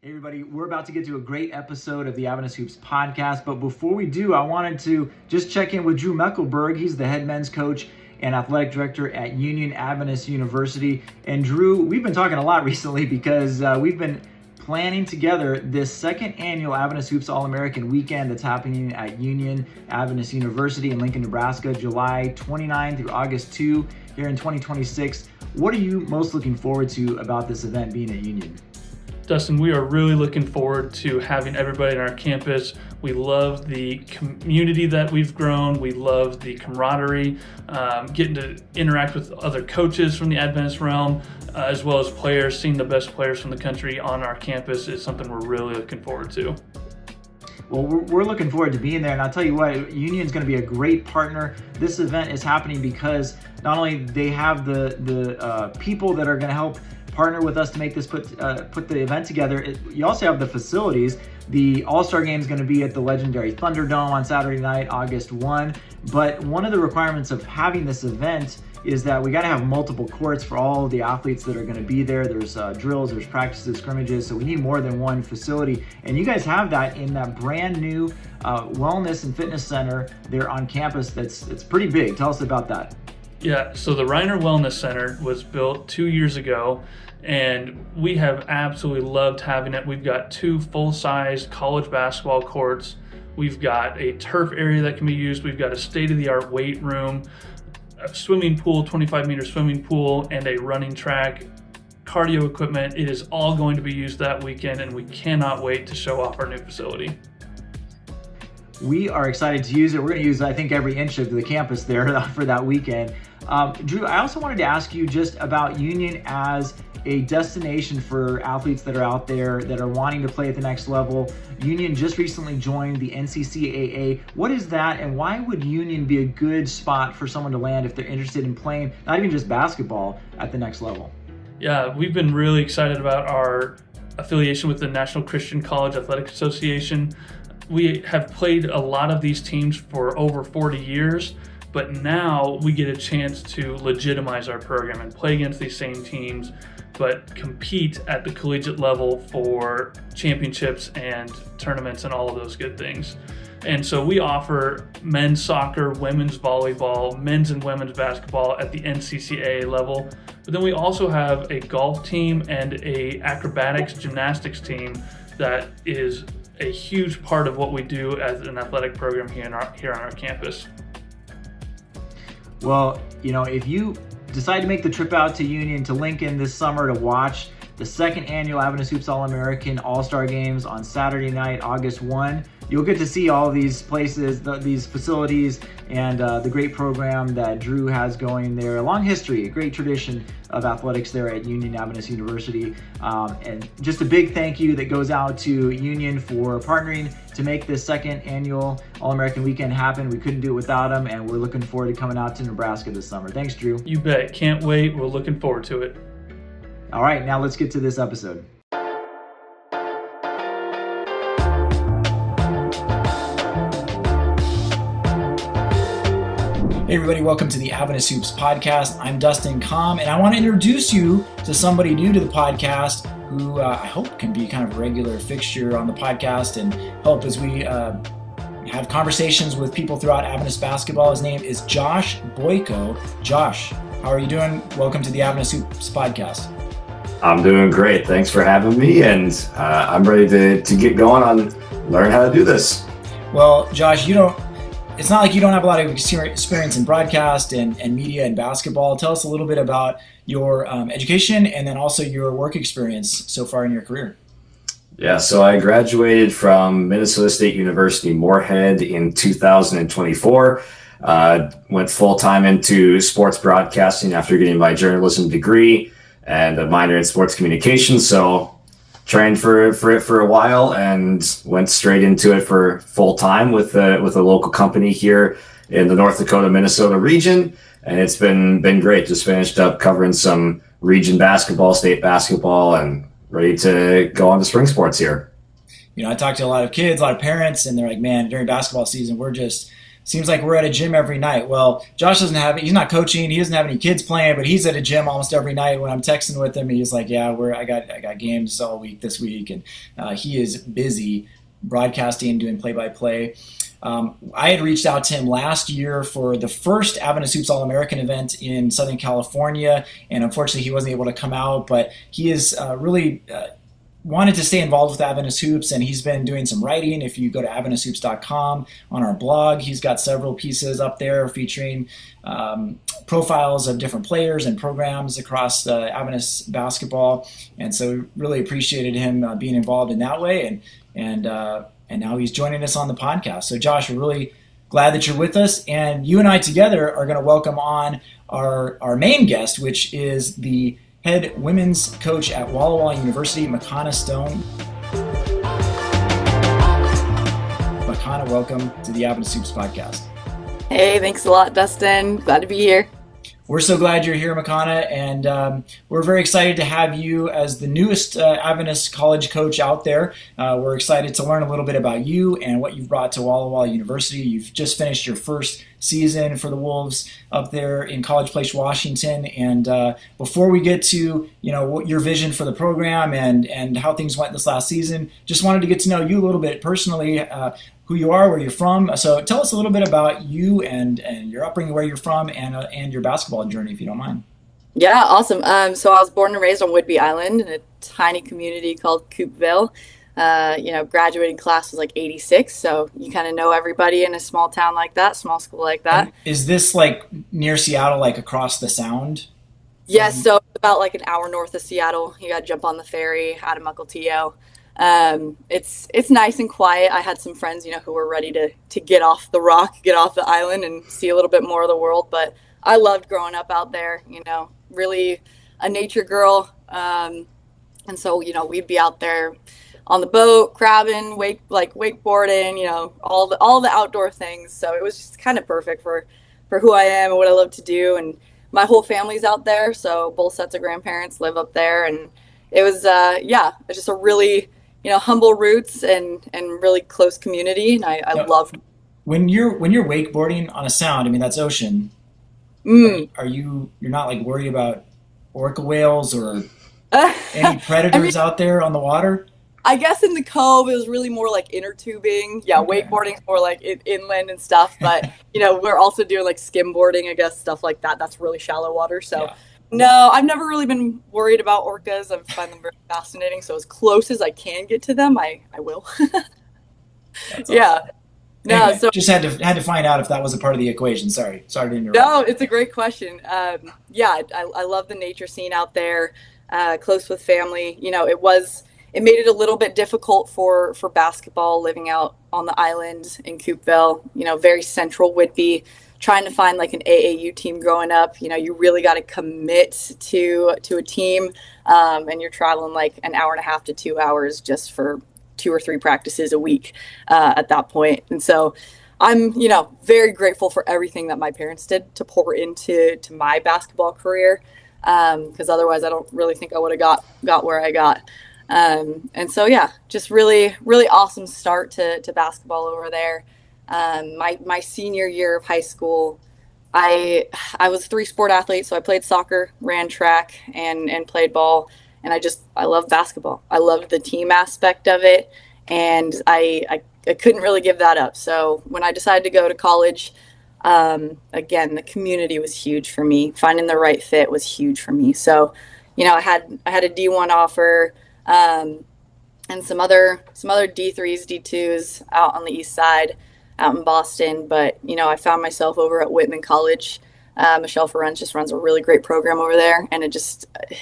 Hey everybody, we're about to get to a great episode of the Adventist Hoops podcast, but before we do, I wanted to just check in with Drew Meckelberg. He's the head men's coach and athletic director at Union Adventist University. And Drew, we've been talking a lot recently because we've been planning together this second annual Adventist Hoops All-American weekend that's happening at Union Adventist University in Lincoln, Nebraska, July 29 through August 2 here in 2026. What are you most looking forward to about this event being at Union? Dustin, we are really looking forward to having everybody on our campus. We love the community that we've grown. We love the camaraderie, getting to interact with other coaches from the Adventist realm, as well as players. Seeing the best players from the country on our campus is something we're really looking forward to. Well, we're looking forward to being there, and I'll tell you what, Union's going to be a great partner. This event is happening because not only they have the people that are going to help partner with us to make this put the event together. You also have the facilities. The All-Star Game is going to be at the legendary Thunderdome on Saturday night, August 1. But one of the requirements of having this event is that we got to have multiple courts for all of the athletes that are going to be there. There's drills, there's practices, scrimmages, so we need more than one facility. And you guys have that in that brand new wellness and fitness center there on campus. It's pretty big. Tell us about that. Yeah, so the Reiner Wellness Center was built 2 years ago, and we have absolutely loved having it. We've got 2 full-size college basketball courts. We've got a turf area that can be used. We've got a state-of-the-art weight room, a swimming pool, 25-meter swimming pool, and a running track, cardio equipment. It is all going to be used that weekend, and we cannot wait to show off our new facility. We are excited to use it. We're going to use, I think, every inch of the campus there for that weekend. Drew, I also wanted to ask you just about Union as a destination for athletes that are out there that are wanting to play at the next level. Union just recently joined the NCCAA. What is that, and why would Union be a good spot for someone to land if they're interested in playing, not even just basketball, at the next level? Yeah, we've been really excited about our affiliation with the National Christian College Athletic Association. We have played a lot of these teams for over 40 years, but now we get a chance to legitimize our program and play against these same teams, but compete at the collegiate level for championships and tournaments and all of those good things. And so we offer men's soccer, women's volleyball, men's and women's basketball at the NCCAA level. But then we also have a golf team and a acrobatics gymnastics team that is a huge part of what we do as an athletic program here on our campus. Well, if you decide to make the trip out to Union to Lincoln this summer to watch the second annual Adventist Hoops All-American All-Star Games on Saturday night, August 1, you'll get to see all of these places, these facilities, and the great program that Drew has going there. A long history, a great tradition of athletics there at Union Adventist University. And just a big thank you that goes out to Union for partnering to make this second annual All-American weekend happen. We couldn't do it without them, and we're looking forward to coming out to Nebraska this summer. Thanks, Drew. You bet. Can't wait. We're looking forward to it. All right, now let's get to this episode. Hey everybody, welcome to the Adventist Hoops podcast. I'm Dustin Com, and I want to introduce you to somebody new to the podcast who I hope can be kind of a regular fixture on the podcast and help as we have conversations with people throughout Adventist basketball. His name is Josh Boyko. Josh, how are you doing? Welcome to the Adventist Hoops podcast. I'm doing great. Thanks for having me, and I'm ready to get going on learn how to do this. Well, Josh, it's not like you don't have a lot of experience in broadcast and media and basketball. Tell us a little bit about your education and then also your work experience so far in your career. Yeah, so I graduated from Minnesota State University, Moorhead in 2024. Went full-time into sports broadcasting after getting my journalism degree and a minor in sports communications. So trained for it for a while and went straight into it for full time with a local company here in the North Dakota, Minnesota region. And it's been great. Just finished up covering some region basketball, state basketball, and ready to go on to spring sports here. I talk to a lot of kids, a lot of parents, and they're like, man, during basketball season, we're just seems like we're at a gym every night. Well, Josh he's not coaching, he doesn't have any kids playing, but he's at a gym almost every night. When I'm texting with him, he's like, yeah, I got games all week this week. And he is busy broadcasting, doing play-by-play. I had reached out to him last year for the first Adventist Hoops All-American event in Southern California, and unfortunately he wasn't able to come out, but he is really wanted to stay involved with Adventist Hoops, and he's been doing some writing. If you go to AdventistHoops.com on our blog, he's got several pieces up there featuring profiles of different players and programs across Adventist basketball, and so really appreciated him being involved in that way, and now he's joining us on the podcast. So Josh, we're really glad that you're with us, and you and I together are going to welcome on our main guest, which is the head women's coach at Walla Walla University, Makana Stone. Makana, welcome to the Adventist Hoops podcast. Hey, thanks a lot, Dustin. Glad to be here. We're so glad you're here, Makana, and we're very excited to have you as the newest Adventist college coach out there. We're excited to learn a little bit about you and what you've brought to Walla Walla University. You've just finished your first season for the Wolves up there in College Place, Washington. And before we get to what your vision for the program and how things went this last season, just wanted to get to know you a little bit personally. Who you are, where you're from. So tell us a little bit about you and your upbringing, where you're from, and your basketball journey, if you don't mind. Yeah, awesome. So I was born and raised on Whidbey Island in a tiny community called Coupeville. Graduating class was like 86, so you kind of know everybody in a small town like that, small school like that. And is this like near Seattle, like across the Sound? Yes, so about like an hour north of Seattle. You got to jump on the ferry out of Mukilteo. It's nice and quiet. I had some friends, who were ready to get off the rock, get off the island and see a little bit more of the world. But I loved growing up out there, really a nature girl. And so, we'd be out there on the boat, crabbing, wakeboarding, all the outdoor things. So it was just kind of perfect for who I am and what I love to do. And my whole family's out there. So both sets of grandparents live up there. And it was, just a really, humble roots and really close community, and I loved. When you're wakeboarding on a Sound, I mean that's ocean. You're not like worried about orca whales or any predators out there on the water? I guess in the Cove it was really more like inner tubing. Yeah, okay. Wakeboarding's more like inland and stuff, but we're also doing like skimboarding, I guess, stuff like that. That's really shallow water, so. Yeah. No, I've never really been worried about orcas. I find them very fascinating. So as close as I can get to them, I will. Yeah. Awesome. No, anyway, so just had to find out if that was a part of the equation. Sorry to interrupt. No, it's a great question. I love the nature scene out there. Close with family. It made it a little bit difficult for basketball living out on the island in Coupeville. Very central Whidbey. Trying to find like an AAU team growing up, you really got to commit to a team, and you're traveling like an hour and a half to 2 hours just for 2 or 3 practices a week at that point. And so I'm, very grateful for everything that my parents did to pour into my basketball career, because otherwise I don't really think I would have got where I got. And so, just really, really awesome start to basketball over there. My senior year of high school, I was a 3-sport athlete, so I played soccer, ran track, and played ball, and I love basketball. I loved the team aspect of it, and I couldn't really give that up. So when I decided to go to college, again, the community was huge for me. Finding the right fit was huge for me. So, I had a D1 offer, and some other D3s, D2s out on the east side, out in Boston, but I found myself over at Whitman College. Michelle Ferenc just runs a really great program over there, and it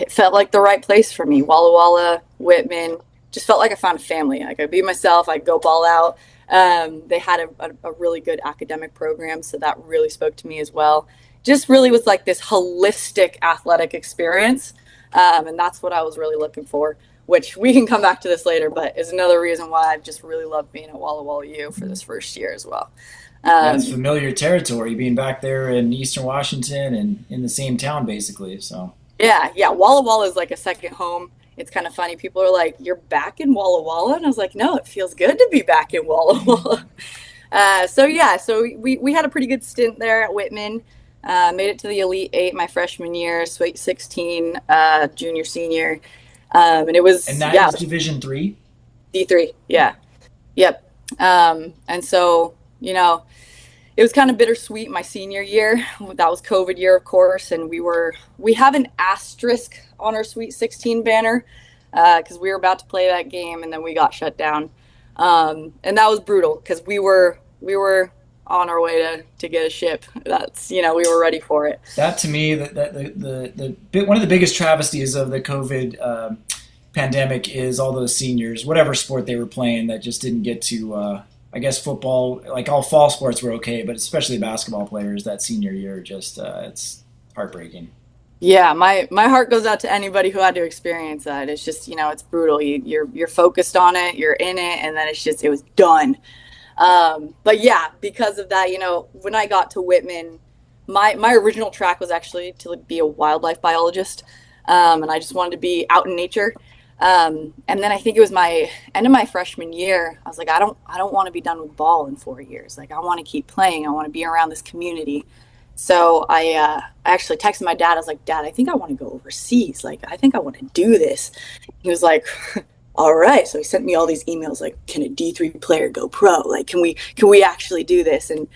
felt like the right place for me. Walla Walla, Whitman, just felt like I found a family. I could be myself. I could go ball out. They had a really good academic program, so that really spoke to me as well. Just really was like this holistic athletic experience, and that's what I was really looking for, which we can come back to this later, but is another reason why I've just really loved being at Walla Walla U for this first year as well. That's familiar territory, being back there in Eastern Washington and in the same town, basically. So yeah, Walla Walla is like a second home. It's kind of funny. People are like, "You're back in Walla Walla," and I was like, "No, it feels good to be back in Walla Walla." So we had a pretty good stint there at Whitman. Made it to the Elite Eight my freshman year, Sweet 16, junior, senior. And it was, And that is Division III? D3, yeah. Yep. And so, it was kind of bittersweet my senior year. That was COVID year, of course, and we have an asterisk on our Sweet 16 banner because we were about to play that game and then we got shut down. And that was brutal because we were on our way to get a ship. That's, we were ready for it. That to me, the one of the biggest travesties of the COVID pandemic is all those seniors, whatever sport they were playing, that just didn't get to. I guess football, like all fall sports, were okay, but especially basketball players, that senior year, just it's heartbreaking. Yeah, my heart goes out to anybody who had to experience that. It's just, it's brutal. You're focused on it, you're in it, and then it was done. But yeah, because of that, when I got to Whitman, my original track was actually to be a wildlife biologist, and I just wanted to be out in nature. And then I think it was my end of my freshman year. I was like, I don't want to be done with ball in 4 years. Like, I want to keep playing. I want to be around this community. So I actually texted my dad. I was like, Dad, I think I want to go overseas. Like, I think I want to do this. He was like, all right. So he sent me all these emails like, can a D3 player go pro? Like, can we actually do this? And,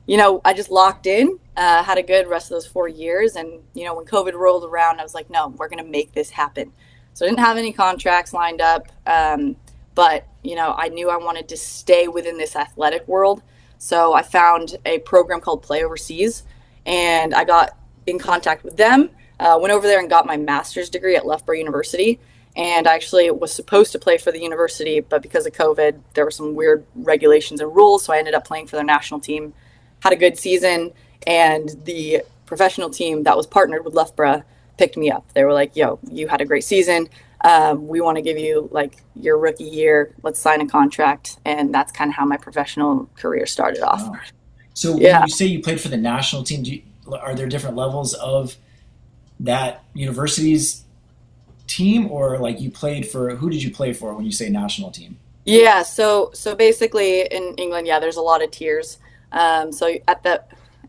I just locked in, had a good rest of those 4 years. And, when COVID rolled around, I was like, no, we're going to make this happen. So I didn't have any contracts lined up, but, I knew I wanted to stay within this athletic world. So I found a program called Play Overseas, and I got in contact with them, went over there and got my master's degree at Loughborough University. And I actually was supposed to play for the university, but because of COVID, there were some weird regulations and rules. So I ended up playing for their national team, had a good season, and the professional team that was partnered with Loughborough picked me up. They were like, yo, you had a great season. We want to give you like your rookie year. Let's sign a contract. And that's kind of how my professional career started off. Wow. So when you say you played for the national team, are there different levels of that university's team, or like who did you play for when you say national team? Yeah. So basically in England, there's a lot of tiers. So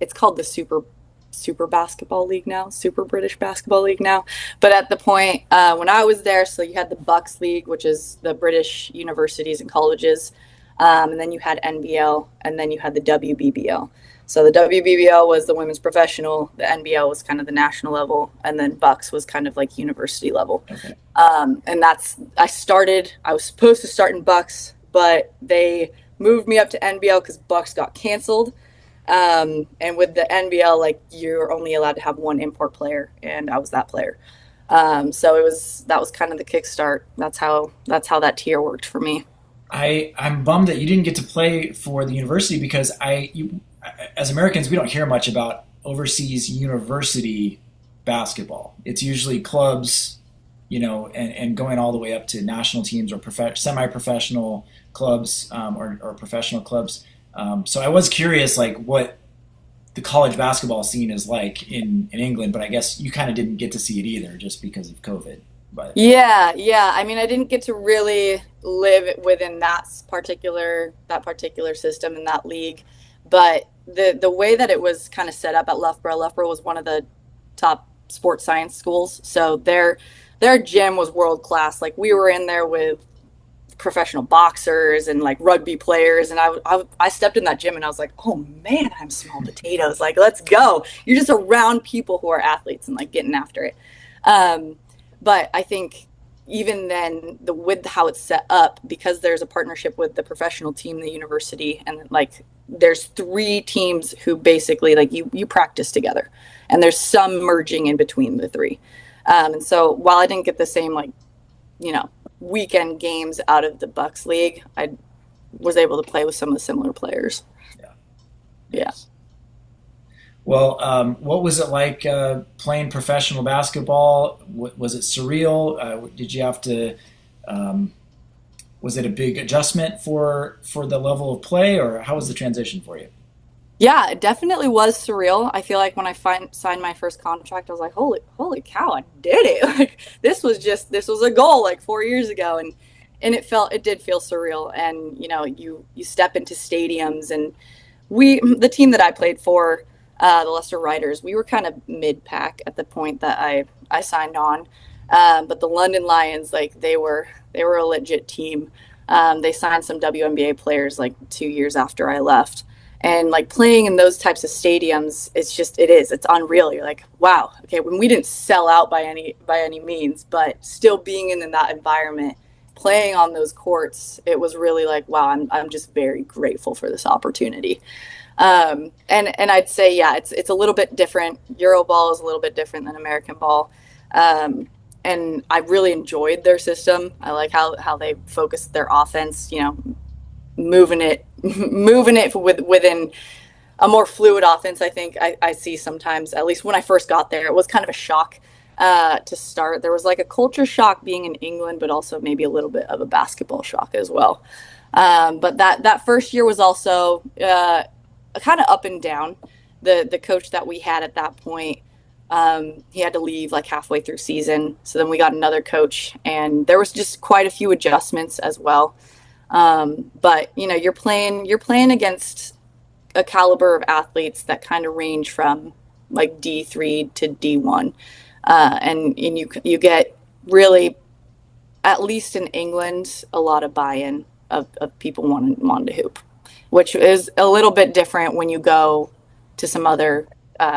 it's called the Super Basketball League now, Super British Basketball League now. But at the point when I was there, so you had the Bucks League, which is the British universities and colleges, and then you had NBL, and then you had the WBBL. So the WBBL was the women's professional, the NBL was kind of the national level, and then Bucks was kind of like university level. Okay. And I was supposed to start in Bucks, but they moved me up to NBL because Bucks got canceled. And with the NBL, like, you're only allowed to have one import player, and I was that player. So that was kind of the kickstart. That's how that tier worked for me. I'm bummed that you didn't get to play for the university, because as Americans, we don't hear much about overseas university basketball. It's usually clubs, and going all the way up to national teams or semi-professional clubs, or professional clubs. So I was curious, like, what the college basketball scene is like in England, but I guess you kind of didn't get to see it either, just because of COVID. But yeah. I mean, I didn't get to really live within that particular system in that league, but the way that it was kind of set up at Loughborough was one of the top sports science schools, so their gym was world class. Like, we were in there with professional boxers and like rugby players, and I stepped in that gym and I was like, oh man, I'm small potatoes. Like, let's go. You're just around people who are athletes and like getting after it. But I think even then, with how it's set up, because there's a partnership with the professional team, the university, and like there's 3 teams who basically like you practice together, and there's some merging in between the 3. And so while I didn't get the same weekend games out of the Bucks League, I was able to play with some of the similar players. Yeah. Well, what was it like playing professional basketball? Was it surreal? Did you have to? Was it a big adjustment for the level of play, or how was the transition for you? Yeah, it definitely was surreal. I feel like when I signed my first contract, I was like, holy cow, I did it. Like, this was a goal like 4 years ago. And and it did feel surreal. And you step into stadiums, and the team that I played for, the Leicester Riders, we were kind of mid-pack at the point that I signed on. But the London Lions, like they were a legit team. They signed some WNBA players like 2 years after I left. And like playing in those types of stadiums, it's unreal. You're like, wow, okay, when we didn't sell out by any means, but still being in that environment, playing on those courts, it was really like, wow, I'm just very grateful for this opportunity. And I'd say, yeah, it's a little bit different. Euroball is a little bit different than American ball. And I really enjoyed their system. I like how they focused their offense, moving it within a more fluid offense. I think I see sometimes, at least when I first got there, it was kind of a shock to start. There was like a culture shock being in England, but also maybe a little bit of a basketball shock as well. But that first year was also kind of up and down. The coach that we had at that point, he had to leave like halfway through season. So then we got another coach, and there was just quite a few adjustments as well. But you're playing against a caliber of athletes that kind of range from like D3 to D1. And you get really, at least in England, a lot of buy-in of people wanting to hoop, which is a little bit different when you go to some other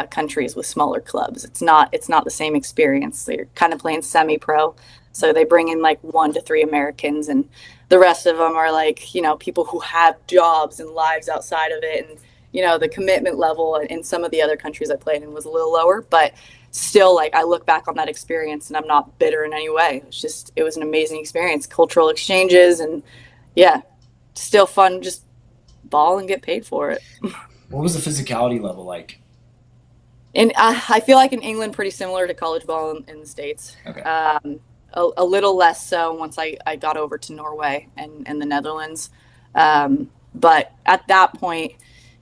countries with smaller clubs. It's not the same experience. You're kind of playing semi-pro, so they bring in like 1 to 3 Americans, and the rest of them are like people who have jobs and lives outside of it. And the commitment level in some of the other countries I played in was a little lower, but still, like, I look back on that experience and I'm not bitter in any way. It was an amazing experience, cultural exchanges, and yeah, still fun, just ball and get paid for it. What was the physicality level like? And I feel like in England, pretty similar to college ball in the States. Okay. A little less so once I got over to Norway and the Netherlands. But at that point,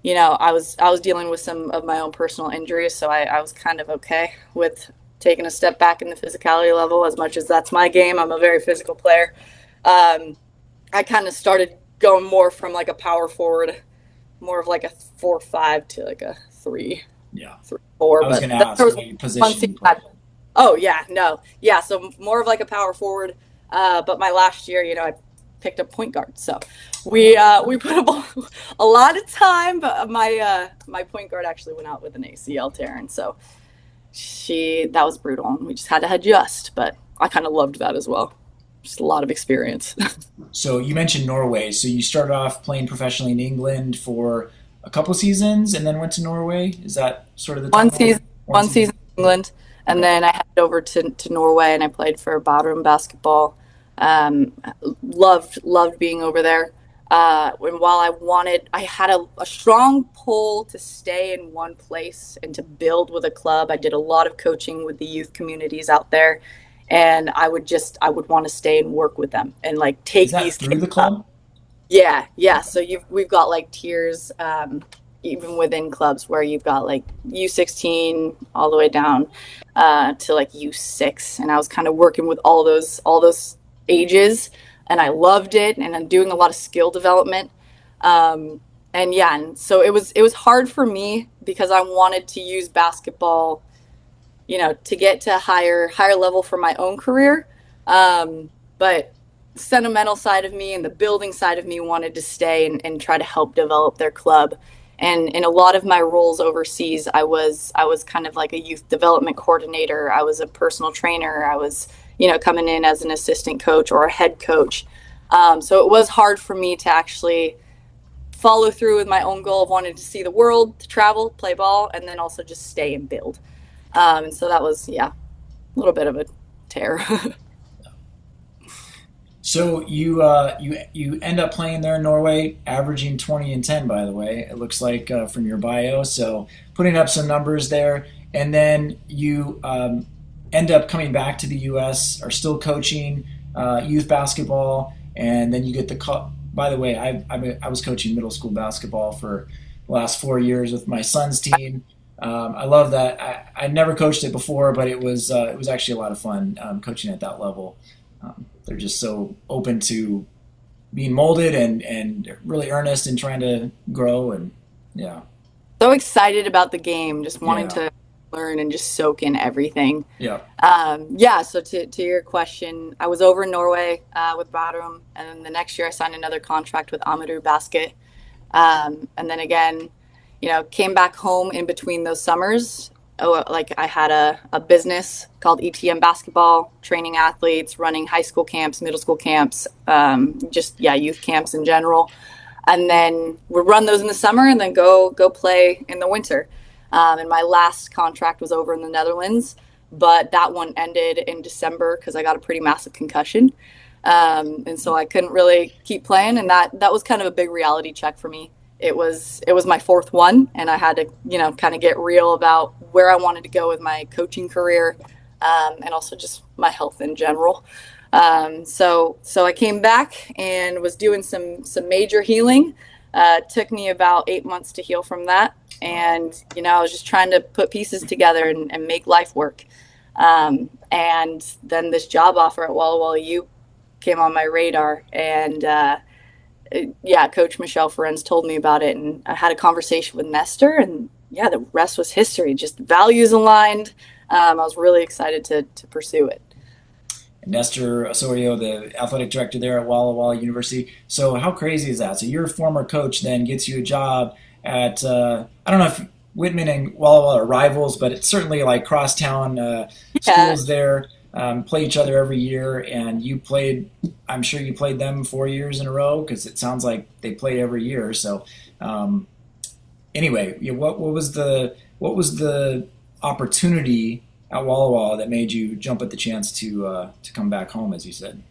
I was dealing with some of my own personal injuries, so I was kind of okay with taking a step back in the physicality level. As much as that's my game, I'm a very physical player. I kind of started going more from like a power forward, more of like a 4-5 to like a 3. Yeah. 3-4. I was going to ask what position. Oh yeah, no, yeah. So more of like a power forward. But my last year, I picked up point guard. So we put up a lot of time. But my point guard actually went out with an ACL tear, and so that was brutal. And we just had to adjust. But I kind of loved that as well. Just a lot of experience. So you mentioned Norway. So you started off playing professionally in England for a couple seasons, and then went to Norway. Is that sort of the one season in England? And then I headed over to Norway, and I played for Ballroom basketball. Loved being over there. And while I had a strong pull to stay in one place and to build with a club. I did a lot of coaching with the youth communities out there, and I would want to stay and work with them and like take these through the club. Up. Yeah. So we've got like tiers. Even within clubs where you've got like U16 all the way down to like U6, and I was kind of working with all those ages, and I loved it, and I'm doing a lot of skill development, and so it was hard for me because I wanted to use basketball, to get to a higher level for my own career, but the sentimental side of me and the building side of me wanted to stay and try to help develop their club. And in a lot of my roles overseas, I was kind of like a youth development coordinator. I was a personal trainer. I was, coming in as an assistant coach or a head coach. So it was hard for me to actually follow through with my own goal of wanting to see the world, to travel, play ball, and then also just stay and build. And so that was, a little bit of a tear. So you end up playing there in Norway, averaging 20 and 10, by the way, it looks like from your bio. So putting up some numbers there, and then you end up coming back to the U.S., are still coaching youth basketball, and then you get by the way, I was coaching middle school basketball for the last 4 years with my son's team. I love that. I never coached it before, but it was actually a lot of fun coaching at that level. They're just so open to being molded and really earnest in trying to grow. And yeah. So excited about the game, just wanting Yeah. to learn and just soak in everything. Yeah. So to your question, I was over in Norway with Bærum, and then the next year I signed another contract with Ammerud Basket. And then again, came back home in between those summers. Like I had a business called ETM Basketball, training athletes, running high school camps, middle school camps, youth camps in general. And then would run those in the summer and then go play in the winter. And my last contract was over in the Netherlands, but that one ended in December because I got a pretty massive concussion. And so I couldn't really keep playing. And that was kind of a big reality check for me. It was my fourth one, and I had to, kind of get real about where I wanted to go with my coaching career, and also just my health in general. So I came back and was doing some major healing. Took me about 8 months to heal from that. And, I was just trying to put pieces together and make life work. And then this job offer at Walla Walla U came on my radar, and, Coach Michelle Ferenz told me about it, and I had a conversation with Nestor, and the rest was history, just values aligned. I was really excited to pursue it. Nestor Osorio, the athletic director there at Walla Walla University. So how crazy is that? So your former coach then gets you a job at, I don't know if Whitman and Walla Walla are rivals, but it's certainly like crosstown schools there, play each other every year. And I'm sure you played them 4 years in a row, because it sounds like they play every year. So anyway, what was the opportunity at Walla Walla that made you jump at the chance to come back home, as you said?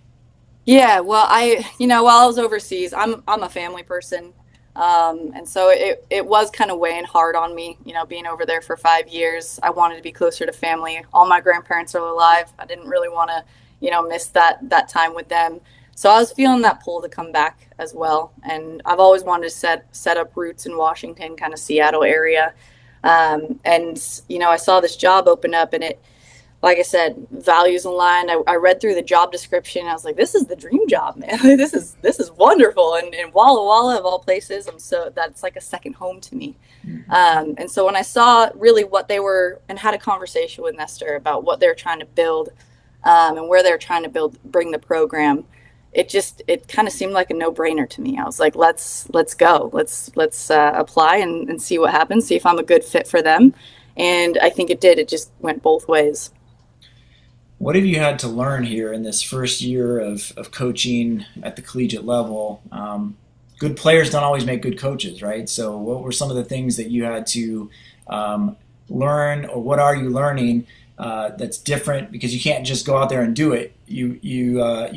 Yeah, well, while I was overseas, I'm a family person, and so it was kind of weighing hard on me. Being over there for 5 years, I wanted to be closer to family. All my grandparents are alive. I didn't really want to, miss that time with them. So I was feeling that pull to come back as well. And I've always wanted to set up roots in Washington, kind of Seattle area. And I saw this job open up, and it, like I said, values aligned. I read through the job description. I was like, this is the dream job, man. This is wonderful. And Walla Walla, of all places, that's like a second home to me. And so when I saw really what they were, and had a conversation with Nestor about what they're trying to build, and where they're trying to bring the program, it kind of seemed like a no-brainer to me. I was like, let's go. Let's apply and see what happens, see if I'm a good fit for them. And I think it did. It just went both ways. What have you had to learn here in this first year of coaching at the collegiate level? Good players don't always make good coaches, right? So what were some of the things that you had to learn, or what are you learning that's different? Because you can't just go out there and do it. You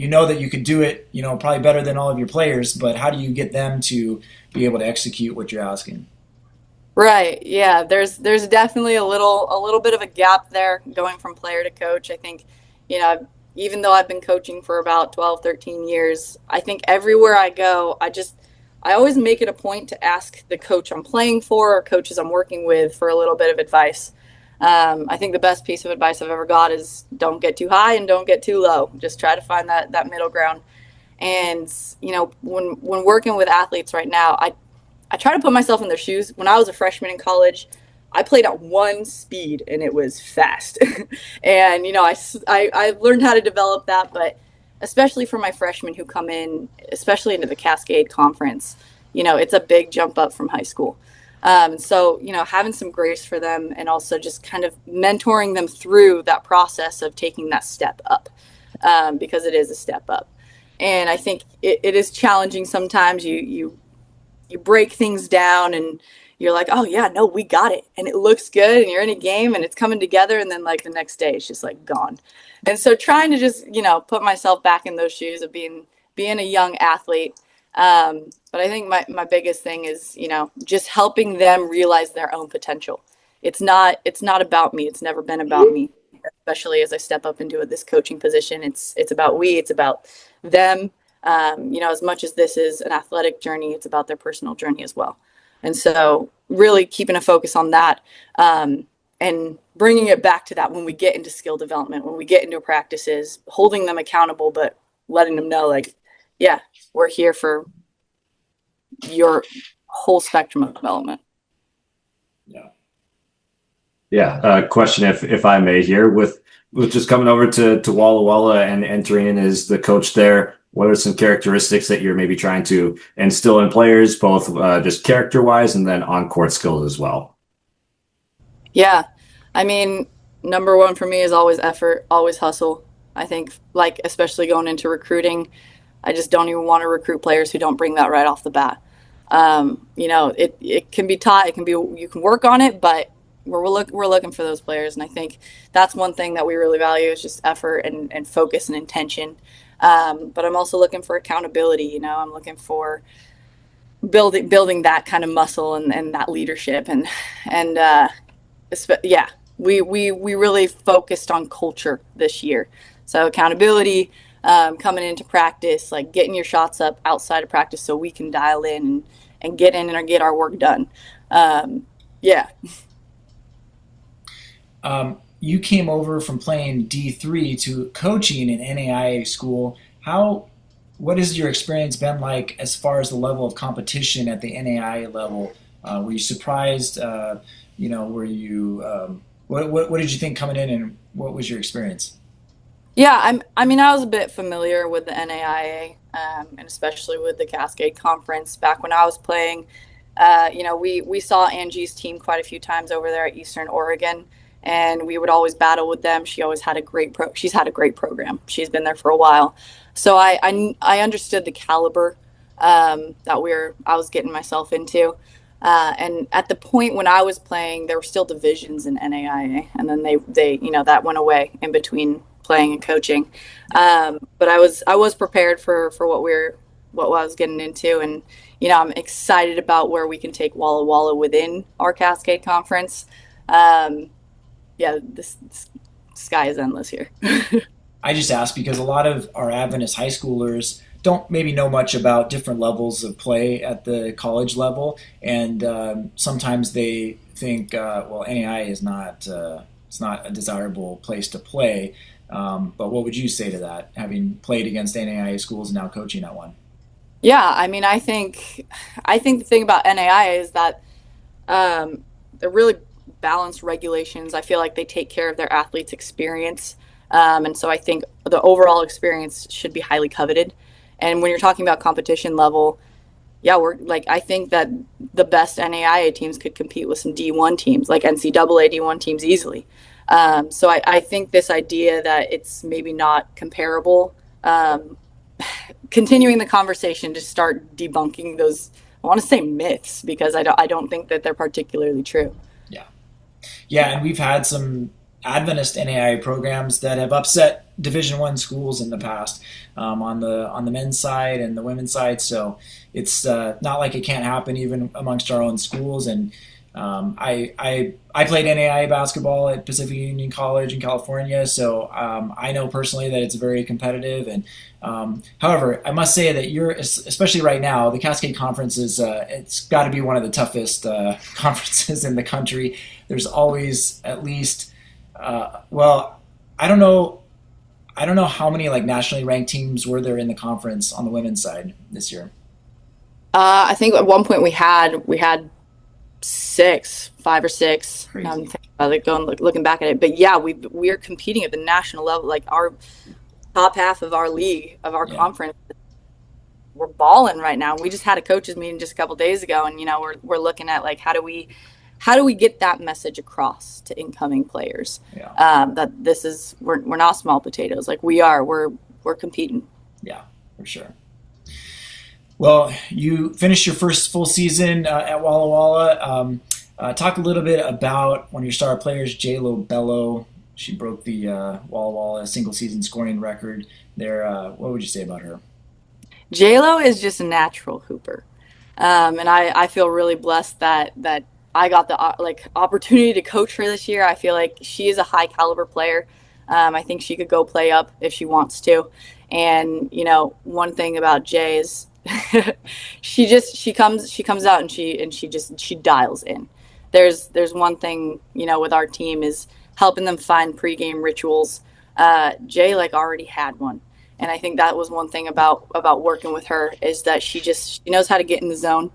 know that you could do it, probably better than all of your players, but how do you get them to be able to execute what you're asking? Right. Yeah. There's definitely a little bit of a gap there going from player to coach. I think, even though I've been coaching for about 12, 13 years, I think everywhere I go, I always make it a point to ask the coach I'm playing for, or coaches I'm working with, for a little bit of advice. I think the best piece of advice I've ever got is don't get too high and don't get too low. Just try to find that middle ground. And, when working with athletes right now, I try to put myself in their shoes. When I was a freshman in college, I played at one speed, and it was fast. And, I learned how to develop that, but especially for my freshmen who come in, especially into the Cascade Conference, it's a big jump up from high school. So, having some grace for them, and also just kind of mentoring them through that process of taking that step up, because it is a step up. And I think it is challenging sometimes. You break things down, and you're like, oh yeah, no, we got it. And it looks good, and you're in a game, and it's coming together. And then like the next day it's just like gone. And so trying to just, put myself back in those shoes of being a young athlete. But I think my biggest thing is, just helping them realize their own potential. It's not about me. It's never been about me, especially as I step up into this coaching position. It's about it's about them. As much as this is an athletic journey, it's about their personal journey as well. And so really keeping a focus on that. and bringing it back to that when we get into skill development, when we get into practices, holding them accountable, but letting them know, like, yeah, we're here for your whole spectrum of development. Yeah. Yeah. Question, if I may here, with just coming over to Walla Walla and entering in as the coach there, what are some characteristics that you're maybe trying to instill in players, both just character wise and then on court skills as well? Yeah. I mean, number one for me is always effort, always hustle. I think, like, especially going into recruiting, I just don't even want to recruit players who don't bring that right off the bat. It can be taught, you can work on it, but we're looking for those players. And I think that's one thing that we really value is just effort and focus and intention. But I'm also looking for accountability. I'm looking for building that kind of muscle and that leadership we really focused on culture this year. So accountability, coming into practice, like getting your shots up outside of practice so we can dial in and get in and get our work done. You came over from playing D3 to coaching in NAIA school. What has your experience been like as far as the level of competition at the NAIA level? Were you surprised? What did you think coming in, and what was your experience? Yeah, I was a bit familiar with the NAIA, and especially with the Cascade Conference back when I was playing. We saw Angie's team quite a few times over there at Eastern Oregon, and we would always battle with them. She always had she's had a great program. She's been there for a while. So I understood the caliber that I was getting myself into. And at the point when I was playing, there were still divisions in NAIA, and then they that went away in between playing and coaching. But I was prepared for what I was getting into, and I'm excited about where we can take Walla Walla within our Cascade Conference. This sky is endless here. I just asked because a lot of our Adventist high schoolers don't maybe know much about different levels of play at the college level, and sometimes they think, NAIA is not it's not a desirable place to play. But what would you say to that, having played against NAIA schools and now coaching at one? Yeah, I think the thing about NAIA is that they're really balanced regulations. I feel like they take care of their athletes' experience, and so I think the overall experience should be highly coveted. And when you're talking about competition level, I think that the best NAIA teams could compete with some D1 teams, like NCAA D1 teams easily. So I think this idea that it's maybe not comparable, continuing the conversation to start debunking those, I want to say myths, because I don't think that they're particularly true. Yeah, and we've had some Adventist NAIA programs that have upset Division I schools in the past, on the men's side and the women's side. So it's not like it can't happen even amongst our own schools. And I played NAIA basketball at Pacific Union College in California, so I know personally that it's very competitive. And however, I must say that especially right now, the Cascade Conference is it's got to be one of the toughest conferences in the country. There's always at least I don't know how many like nationally ranked teams were there in the conference on the women's side this year. I think at one point we had 5 or 6. I'm thinking about it, looking back at it, but yeah, we are competing at the national level. Like our top half of our league, of our conference, we're balling right now. We just had a coaches meeting just a couple days ago, and we're looking at like how do we get that message across to incoming players, that we're not small potatoes. Like we're competing. Yeah, for sure. Well, you finished your first full season at Walla Walla. Talk a little bit about one of your star players, J-Lo Bello. She broke the Walla Walla single season scoring record there. What would you say about her? J-Lo is just a natural hooper. And I feel really blessed that I got the opportunity to coach her this year. I feel like she is a high caliber player. I think she could go play up if she wants to. And one thing about Jay is she comes out and she dials in. there's one thing, with our team is helping them find pregame rituals. Jay already had one. And I think that was one thing about working with her, is that she knows how to get in the zone,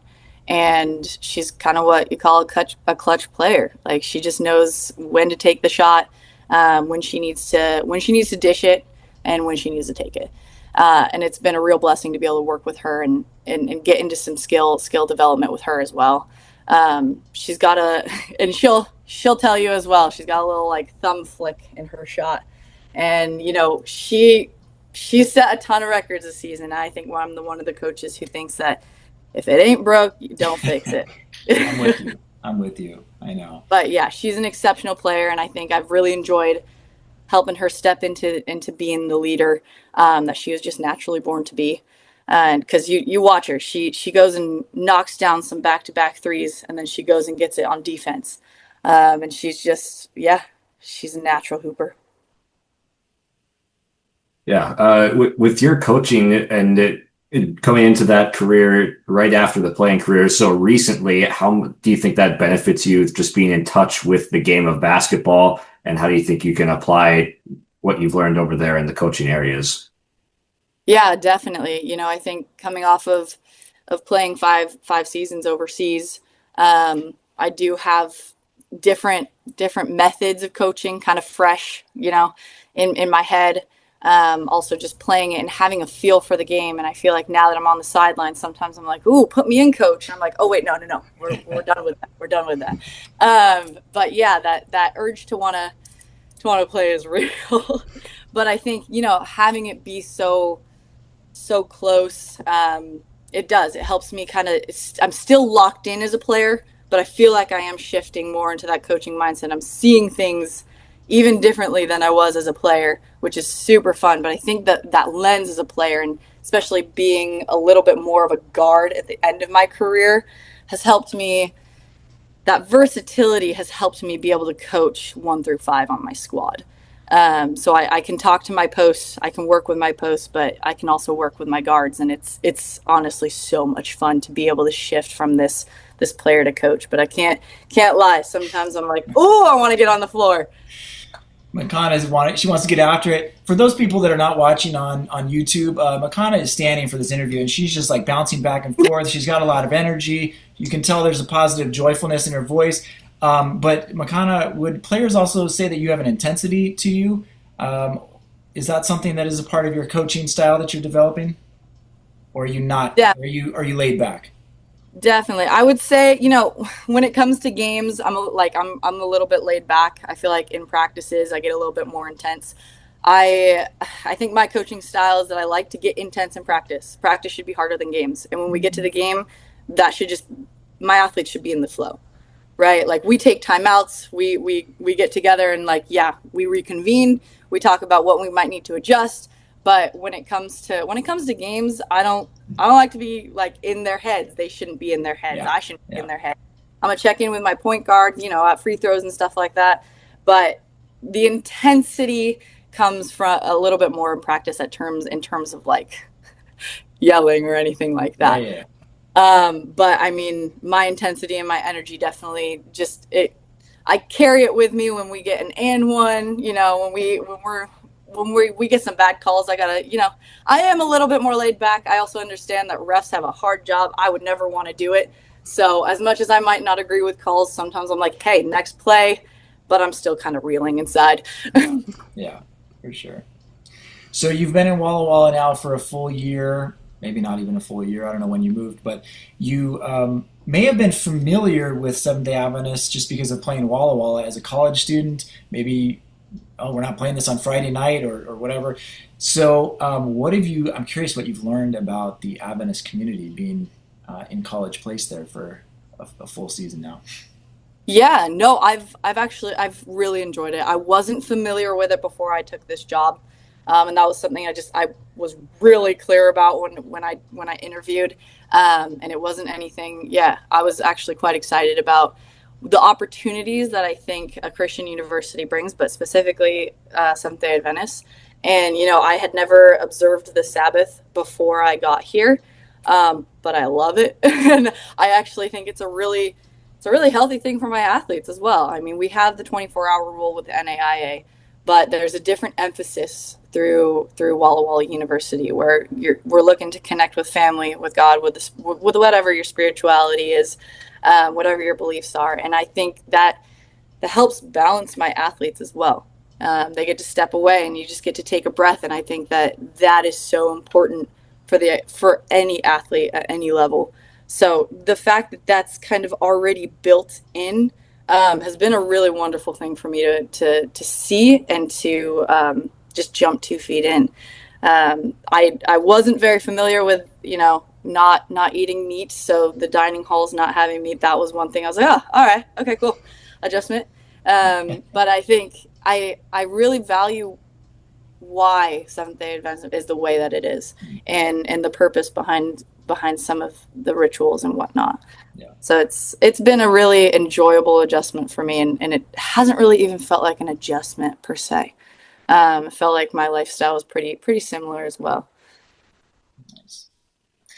and she's kind of what you call a clutch player. Like, she just knows when to take the shot, when she needs to dish it, and when she needs to take it. And it's been a real blessing to be able to work with her and get into some skill development with her as well. She's got and she'll tell you as well, she's got a little thumb flick in her shot. And, she set a ton of records this season. I think I'm one of the coaches who thinks that if it ain't broke, you don't fix it. I'm with you. I know. But yeah, she's an exceptional player, and I think I've really enjoyed helping her step into being the leader that she was just naturally born to be. And because you watch her, she goes and knocks down some back-to-back threes, and then she goes and gets it on defense. And she's she's a natural hooper. Yeah, with your coaching and coming into that career right after the playing career so recently, how do you think that benefits you, just being in touch with the game of basketball, and how do you think you can apply what you've learned over there in the coaching areas? Yeah, definitely. I think coming off of playing five seasons overseas, I do have different methods of coaching, kind of fresh, in my head. Also just playing it and having a feel for the game. And I feel like now that I'm on the sideline, sometimes I'm like, ooh, put me in, coach. And I'm like, oh wait, no. We're done with that. We're done with that. But yeah, that urge to want to play is real. But I think, having it be so close, it helps me I'm still locked in as a player, but I feel like I am shifting more into that coaching mindset. I'm seeing things even differently than I was as a player, which is super fun. But I think that lens as a player, and especially being a little bit more of a guard at the end of my career, has helped me. That versatility has helped me be able to coach 1 through 5 on my squad. So I can talk to my posts, I can work with my posts, but I can also work with my guards. And it's honestly so much fun to be able to shift from this player to coach. But I can't lie. Sometimes I'm like, oh, I want to get on the floor. Makana she wants to get after it. For those people that are not watching on YouTube, Makana is standing for this interview, and she's just bouncing back and forth. She's got a lot of energy. You can tell there's a positive joyfulness in her voice. But Makana, would players also say that you have an intensity to you? Is that something that is a part of your coaching style that you're developing? Or are you not? Yeah. Are you laid back? Definitely. I would say, when it comes to games, I'm a little bit laid back. I feel like in practices, I get a little bit more intense. I think my coaching style is that I like to get intense in practice. Practice should be harder than games. And when we get to the game, my athletes should be in the flow, right? Like, we take timeouts, we get together and we reconvene. We talk about what we might need to adjust. But when it comes to games, I don't like to be in their heads. They shouldn't be in their heads. Yeah. I shouldn't be in their head. I'm gonna check in with my point guard, at free throws and stuff like that. But the intensity comes from a little bit more in practice in terms of yelling or anything like that. Yeah. But I mean, my intensity and my energy definitely I carry it with me when we get an and one, when we get some bad calls. I gotta, I am a little bit more laid back. I also understand that refs have a hard job. I would never want to do it. So as much as I might not agree with calls, sometimes I'm like, hey, next play, but I'm still kind of reeling inside. Yeah, for sure. So you've been in Walla Walla now for a full year, maybe not even a full year. I don't know when you moved, but you may have been familiar with Seventh-day Adventist just because of playing Walla Walla as a college student. Maybe, oh, we're not playing this on Friday night or whatever. So I'm curious what you've learned about the Adventist community being in College Place there for a full season now. Yeah, no, I've really enjoyed it. I wasn't familiar with it before I took this job. And that was something I was really clear about when I interviewed. And it wasn't anything, I was actually quite excited about the opportunities that I think a Christian university brings, but specifically Seventh-day Adventist. And, I had never observed the Sabbath before I got here, but I love it. And I actually think it's a really it's a really healthy thing for my athletes as well. I mean, we have the 24-hour rule with the NAIA, but there's a different emphasis through Walla Walla University, where we're looking to connect with family, with God, with whatever your spirituality is, whatever your beliefs are. And I think that helps balance my athletes as well. They get to step away, and you just get to take a breath. And I think that is so important for any athlete at any level. So the fact that that's kind of already built in has been a really wonderful thing for me to see and to just jump 2 feet in. I wasn't very familiar with, not eating meat. So the dining halls not having meat, that was one thing I was like, oh, all right, okay, cool, adjustment. But I think I really value why Seventh-day Adventist is the way that it is, and the purpose behind some of the rituals and whatnot. Yeah. So it's been a really enjoyable adjustment for me, and it hasn't really even felt like an adjustment per se. It felt like my lifestyle was pretty similar as well. Nice.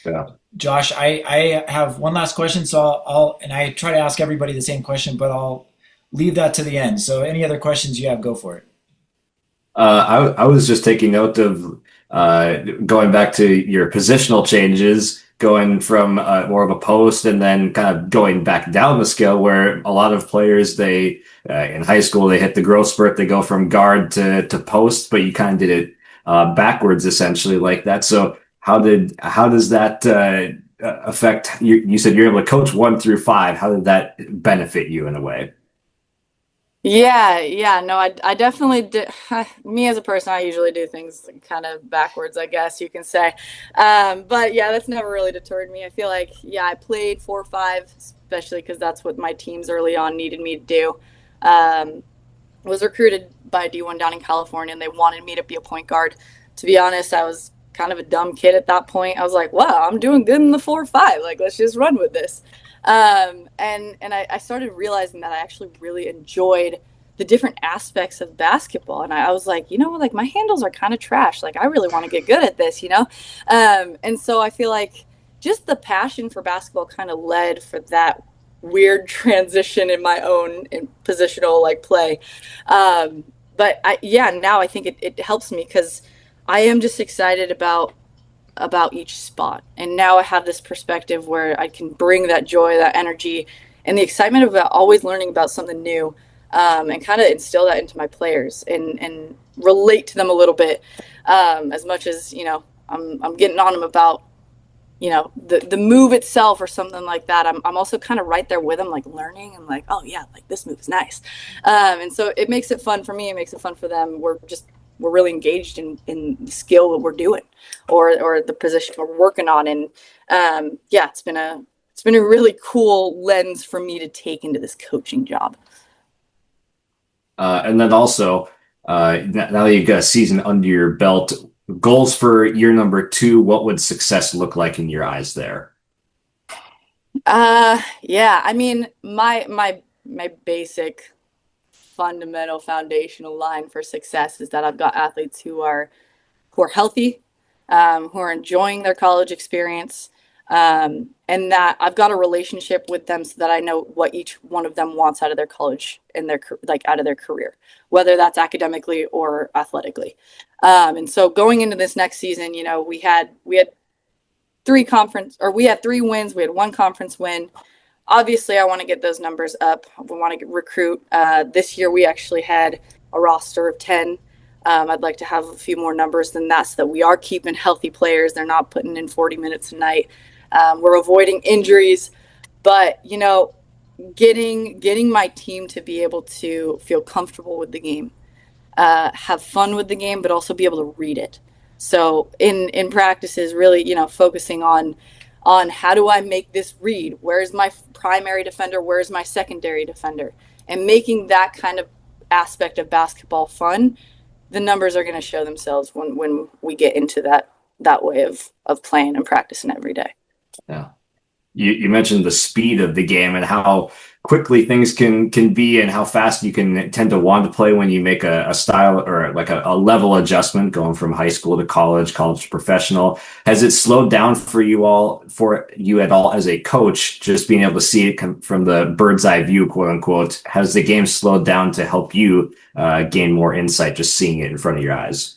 Yeah. Josh, I have one last question, so and I try to ask everybody the same question, but I'll leave that to the end. So any other questions you have, go for it. I was just taking note of going back to your positional changes, going from more of a post and then kind of going back down the scale, where a lot of players, they in high school, they hit the growth spurt, they go from guard to post, but you kind of did it backwards essentially like that. So how does that affect you? You said you're able to coach 1 through 5. How did that benefit you in a way? Yeah, no, I definitely did. Me as a person, I usually do things kind of backwards, I guess you can say. But yeah, that's never really deterred me. I feel like, I played 4-5, especially because that's what my teams early on needed me to do. Was recruited by D1 down in California, and they wanted me to be a point guard. To be honest, I was kind of a dumb kid at that point. I was like, wow, I'm doing good in the 4-5. Like, let's just run with this. And I started realizing that I actually really enjoyed the different aspects of basketball. And I was like, like my handles are kind of trash. Like, I really want to get good at this, And so I feel like just the passion for basketball kind of led for that weird transition in my own positional play. But now I think it helps me because I am just excited about each spot. And now I have this perspective where I can bring that joy, that energy, and the excitement about always learning about something new, and kind of instill that into my players and relate to them a little bit, as much as, I'm getting on them about, the move itself or something like that. I'm also kind of right there with them, like learning and like, oh yeah, like this move is nice. And so it makes it fun for me. It makes it fun for them. We're really engaged in the skill that we're doing or the position we're working on. And it's been a really cool lens for me to take into this coaching job. And then also, now that you've got a season under your belt, goals for year number 2, what would success look like in your eyes there? I mean, my basic fundamental foundational line for success is that I've got athletes who are healthy, who are enjoying their college experience, and that I've got a relationship with them so that I know what each one of them wants out of their college and out of their career, whether that's academically or athletically. And so going into this next season, we had 3 wins. We had 1 conference win. Obviously, I want to get those numbers up. We want to recruit. This year, we actually had a roster of 10. I'd like to have a few more numbers than that so that we are keeping healthy players. They're not putting in 40 minutes a night. We're avoiding injuries. But, getting my team to be able to feel comfortable with the game, have fun with the game, but also be able to read it. So in practices, really, focusing on how do I make this read? Where's my primary defender? Where's my secondary defender? And making that kind of aspect of basketball fun, the numbers are going to show themselves when we get into that way of playing and practicing every day. Yeah. You mentioned the speed of the game and how quickly things can be, and how fast you can tend to want to play when you make a style or like a level adjustment going from high school to college to professional. Has it slowed down for you at all as a coach, just being able to see it come from the bird's eye view, quote unquote? Has the game slowed down to help you gain more insight just seeing it in front of your eyes?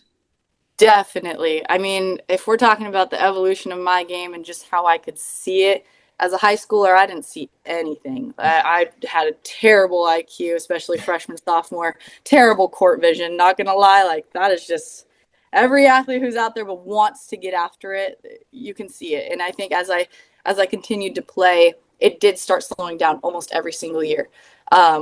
Definitely. I mean, if we're talking about the evolution of my game and just how I could see it, as a high schooler, I didn't see anything. I had a terrible IQ, especially freshman, sophomore, terrible court vision. Not going to lie, like that is just every athlete who's out there but wants to get after it, you can see it. And I think as I continued to play, it did start slowing down almost every single year,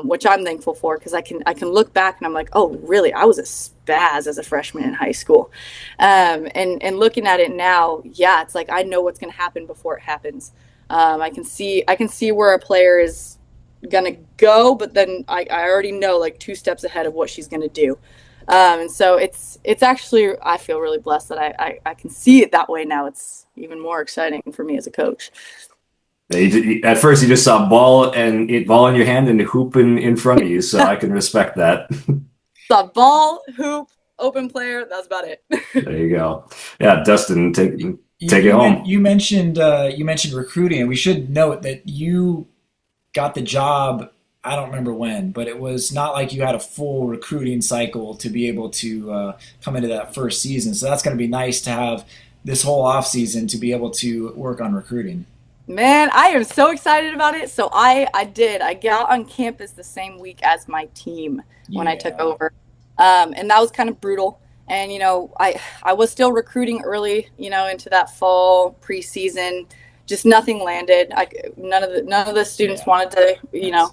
which I'm thankful for, because I can look back and I'm like, oh, really? I was a spaz as a freshman in high school. And looking at it now, yeah, it's like I know what's going to happen before it happens. I can see where a player is gonna go, but then I already know like 2 steps ahead of what she's gonna do. And so it's actually, I feel really blessed that I can see it that way now. It's even more exciting for me as a coach. At first, you just saw ball in your hand and hoop in front of you, so I can respect that. Saw ball, hoop, open player. That's about it. There you go. Yeah, Dustin, take it home. You mentioned recruiting, and we should note that you got the job. I don't remember when, but it was not like you had a full recruiting cycle to be able to come into that first season. So that's going to be nice to have this whole off season to be able to work on recruiting. Man, I am so excited about it. So I got on campus the same week as my team when I took over, and that was kind of brutal. And, I was still recruiting early, into that fall preseason, just nothing landed. None of the students wanted to,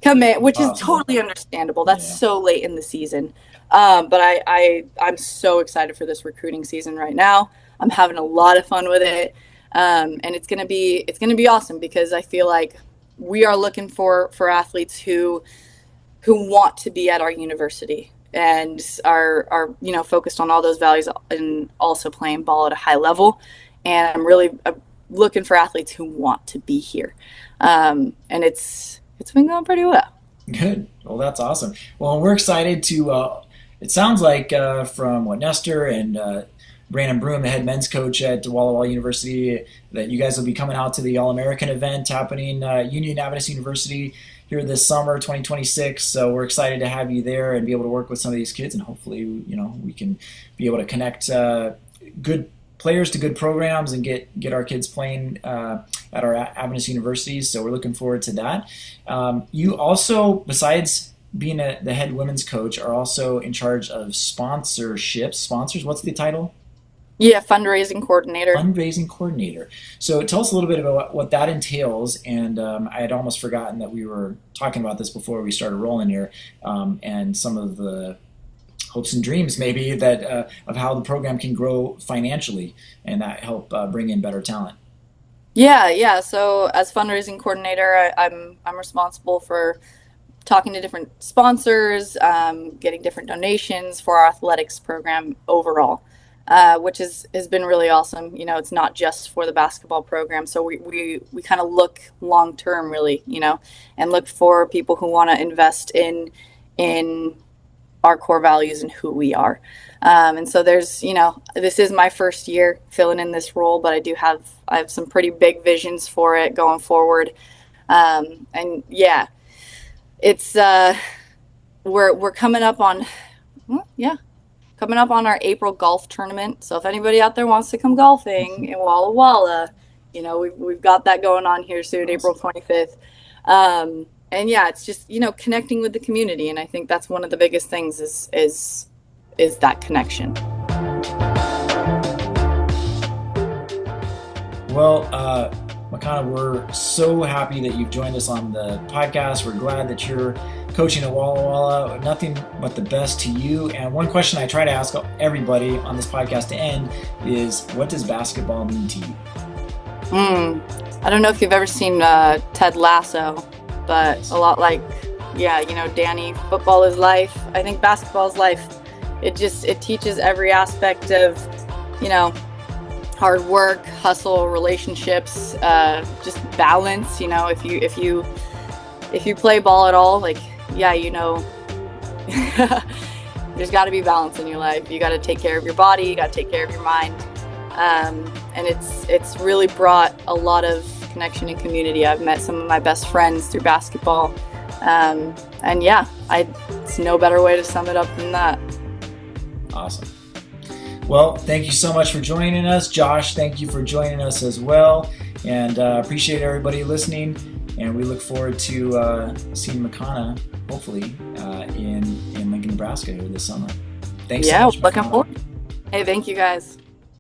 commit, which is totally understandable. That's so late in the season. But I'm so excited for this recruiting season right now. I'm having a lot of fun with it. And it's going to be awesome, because I feel like we are looking for athletes who want to be at our university and are focused on all those values and also playing ball at a high level. And I'm really looking for athletes who want to be here. And it's been going pretty well. Good. Well, that's awesome. Well, we're excited to, it sounds like from what Nestor and Brandon Broom, the head men's coach at Walla Walla University, that you guys will be coming out to the All-American event happening Union Adventist University here this summer, 2026. So we're excited to have you there and be able to work with some of these kids, and hopefully, we can be able to connect good players to good programs and get our kids playing at our Adventist universities. So we're looking forward to that. You also, besides being the head women's coach, are also in charge of sponsorships. Sponsors, what's the title? Yeah, fundraising coordinator. Fundraising coordinator. So tell us a little bit about what that entails. And I had almost forgotten that we were talking about this before we started rolling here, and some of the hopes and dreams maybe that of how the program can grow financially and that help bring in better talent. Yeah. So as fundraising coordinator, I'm responsible for talking to different sponsors, getting different donations for our athletics program overall. Which has been really awesome. It's not just for the basketball program. So we kind of look long term, really, and look for people who want to invest in our core values and who we are. And so there's, this is my first year filling in this role, but I have some pretty big visions for it going forward. And yeah, it's we're coming up on our April golf tournament. So if anybody out there wants to come golfing in Walla Walla, we've got that going on here soon, April 25th. And yeah, it's just, connecting with the community. And I think that's one of the biggest things is that connection. Well, Makana, we're so happy that you've joined us on the podcast. We're glad that you're coaching at Walla Walla. Nothing but the best to you. And one question I try to ask everybody on this podcast to end is, what does basketball mean to you? I don't know if you've ever seen Ted Lasso, but a lot like, Danny, football is life. I think basketball is life. It teaches every aspect of, hard work, hustle, relationships, just balance. You know, if you play ball at all, like, yeah, you know, there's got to be balance in your life. You got to take care of your body, you got to take care of your mind, and it's really brought a lot of connection and community. I've met some of my best friends through basketball, and yeah, it's no better way to sum it up than that. Awesome. Well, thank you so much for joining us. Josh, thank you for joining us as well. And appreciate everybody listening. And we look forward to seeing Makana, hopefully, in Lincoln, Nebraska here this summer. Thanks so much, looking Makana. forward. Hey, thank you guys.